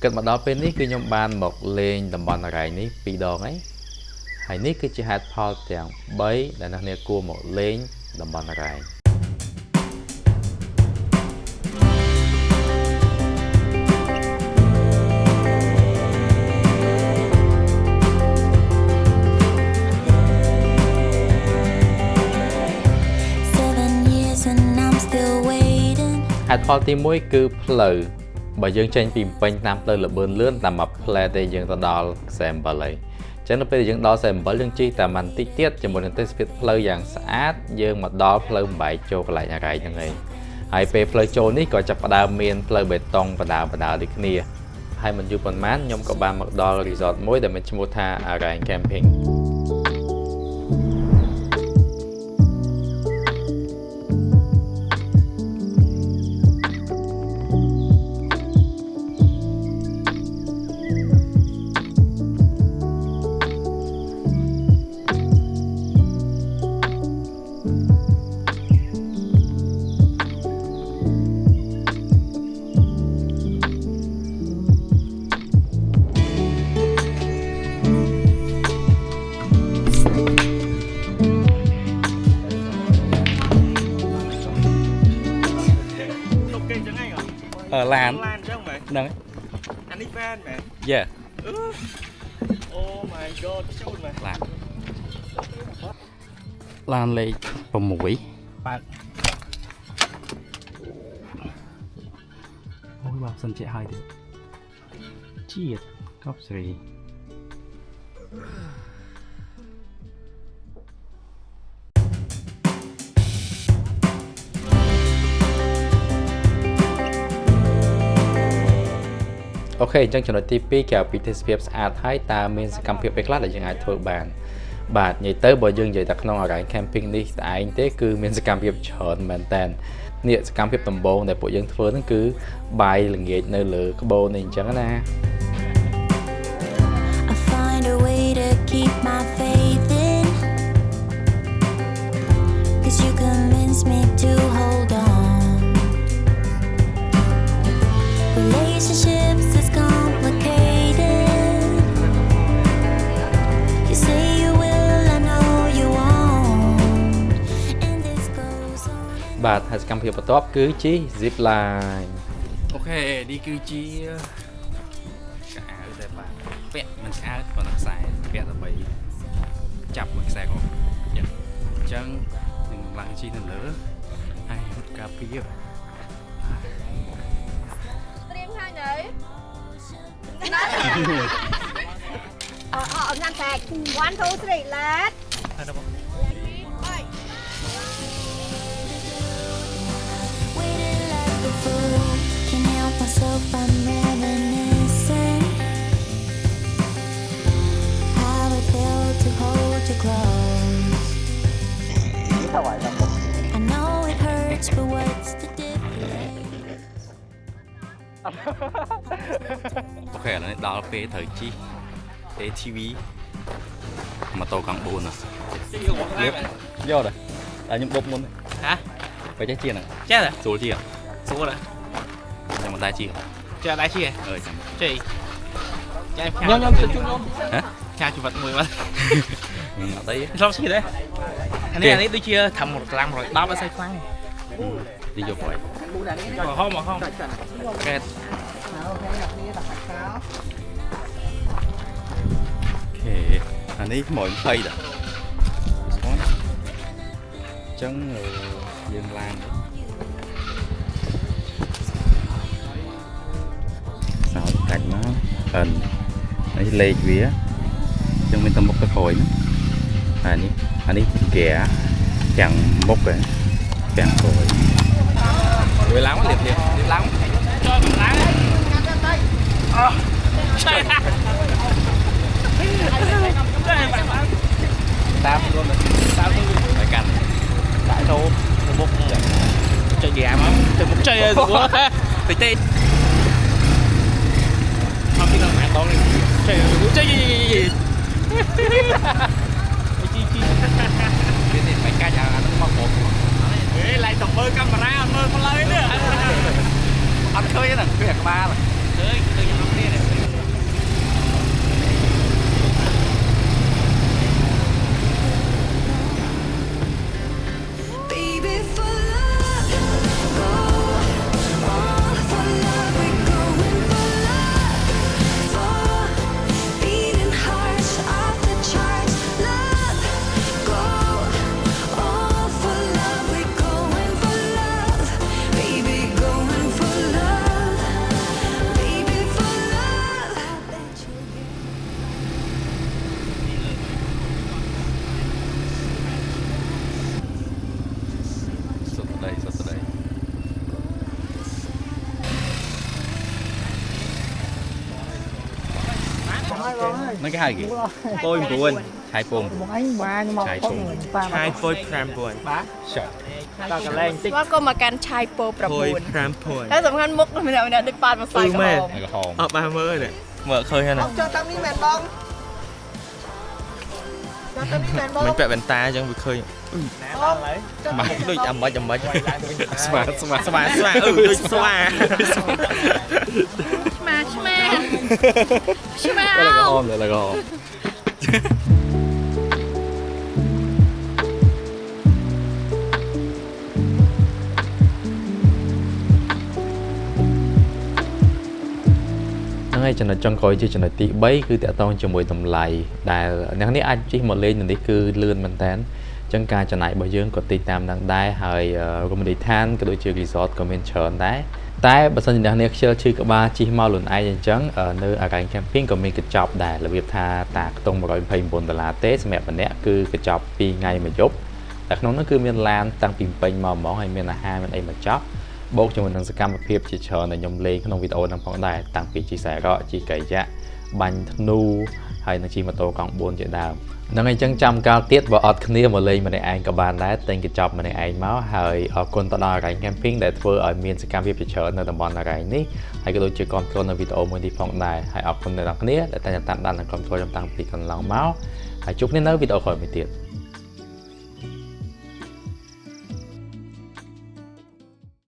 គិតមកដល់ពេលនេះគឺខ្ញុំបានមកលេងតំបន់អរ៉ៃនេះ2 ដងហើយហើយនេះគឺជាហេតុផលទាំង3ដែលអ្នកនាងគួរមកលេងតំបន់អរ៉ៃហេតុផលទី1គឺផ្លូវបើយើងចេញពីពេញតាមផ្លូវលបឿនលឿនតាមមួយផ្លែទេយើងទៅដល់ខ្សែអំបិលហើយអញ្ចឹងនៅពេលយើងដល់ខ្សែអំបិលយើងជិះតែបន្តិចទៀតជាមួយនឹងទេសភាពផ្លូវយ៉ាងស្អាតយើងមកដល់ផ្លូវបំបែកចូលកន្លែងអរ៉ៃហ្នឹងឯងហើយពេលផ្លូវចូលនេះក៏ចាប់ផ្ដើមមានផ្លូវបេតុងបណ្ដើដូចគ្នាហើយមិនយូរប៉ុន្មានខ្ញុំក៏បានមកដល់ resort មួយដែលមានឈ្មោះថា Arang Camping lan chứ không mày nè anh đi van mẹ yeah oh my god chun mày lan lê bầm mũi bạn ôi bảo sân chạy hai đi chiết cốc gì ok អញ្ចឹងចំណុចទី2ក្រៅពីទេសភាពស្អាតហើយតើមានសកម្មភាពអីខ្លះដែលយើងអាចធ្វើបានបាទនិយាយទៅបើយើងនិយាយតែក្នុង Arang Camping នេះតែឯងទេគឺមានសកម្មភាពច្រើនមែនតើនេះសកម្មភាពដំបូងដែលពួកយើងធ្វើហ្នឹងគឺបាយល្ងាចនៅលើក្បូននេះអញ្ចឹងណាបាទហើយសកម្មភាពបន្ទាប់គឺជិះ zip line អូខេនេះគឺជាកៅអៅតែបាទពាក់មិនស្អាតប៉ុន្តែខ្សែពាក់ដើម្បីចាប់មួយខ្សែក៏យ៉ាងអញ្ចឹងនឹងឡើងជិះនៅលើហើយរត់ការពារត្រៀមខាងទៅអញតែ1 2 3 let Can't help myself, I'm reminiscing how it felt to hold you close. I know it hurts, but what's the difference? Okay, là đó là về thời chi ATV mà tàu càng buồn à. Vô rồi, là những bốc luôn. Hả? Phải chết chiên à? Chết rồi. Số chiên. Số rồi. Chẳng một tay chiên. Chơi tay chiên. Chẳng. Chơi. Nhom hả? Cha chụp vật mùi mà. Tí. Sao xí đấy? Anh ấy tôi chia thầm một làm rồi, bao bao xoay khoang. Đi vô rồi. Mà không. Ok. Ok. Anh ấy mọi thay rồi. Chân dương lan sao cạnh nó hình ấy lê vía chân bên tâm bốc cái khối anh ấy ghẻ chẳng bốc cái càng khối người lắm liệt lắm cho mình láng tao luôn phải cành đại thô bốc chơi gà mà chơi một chơi của thì tê không chỉ là mẹ con này chơi gì thì phải ca nhà nó mong một lại tập bơi camera bơi con lấy nữa anh khơi nè khơi ba rồi khơi như năm kia này mấy cái hai gì Bôi buồn. hai phôm anh ba nhưng mà chai có phôm người ta Chai phôi pram buồn. sợ ta cả lên tích ว่าก็มาการชายโปรประ Phôi มูล pram buồn. แล้วสำคัญมุกมันเนี่ยดึกปานมาใส่กระหอง này có hòm Ở ba mơ này. Mở khơi hay nào? cho tao đi mèn bông cho tao đi mèn bông Mình vẽ bàn ta chẳng bị khơi. Mà đôi chầm bá. smart smart Xoa xoa đôi xoa. มาใช่ไหมใช่ไหม đây là có hòm đây là có hòm ហ្នឹងហើយចំណុចចុងក្រោយជាចំណុចទី3គឺតកតងជាមួយតម្លៃដែលអ្នកនេះអាចជិះមកលេងនេះគឺលឿនមែនតើអញ្ចឹងការចំណាយរបស់យើងក៏តិចតាមនឹងដែរហើយរមណីយដ្ឋានក៏ដូចជា resort ក៏មានច្រើនដែរតែបើសិនជាអ្នកនេះខ្ជិលឈឺក្បាលជិះមកលូនឯងអញ្ចឹងនៅអាកែង camping ក៏មានកញ្ចប់ដែររបៀបថាតាខ្ទង់$129ទេសម្រាប់ម្នាក់គឺកញ្ចប់2ថ្ងៃមួយយប់តែក្នុងនោះគឺមានឡានតាំងពីពេញមកហ្មងហើយមានអាហារមានអីមកចប់បូកជាមួយនឹងសកម្មភាពជាច្រើនដែលខ្ញុំលេងក្នុងវីដេអូហ្នឹងផងដែរតាំងពីជិះខ្សែរ៉កជិះកាយ៉ាក់បាញ់ធ្នូហើយនឹងជិះម៉ូតូកង់4ជាដើមហ្នឹងហើយអញ្ចឹងចាំកាលទៀតបើអត់គ្នាមកលេងម្នាក់ឯងក៏បានដែរតែងកញ្ចប់ម្នាក់ឯងមកហើយអរគុណទៅដល់អារ៉ៃ camping ដែលធ្វើឲ្យមានសកម្មភាពជាច្រើននៅតំបន់អារ៉ៃនេះហើយក៏ដូចជាគ្រប់គ្រងនៅវីដេអូមួយនេះផងដែរហើយអរគុណដល់អ្នកគ្នាដែលតែងតាមដាននិងគ្រប់គ្រងខ្ញុំតាំងពីកន្លងមកហើយជួបគ្នានៅវីដេអូក្រោយមួយទៀត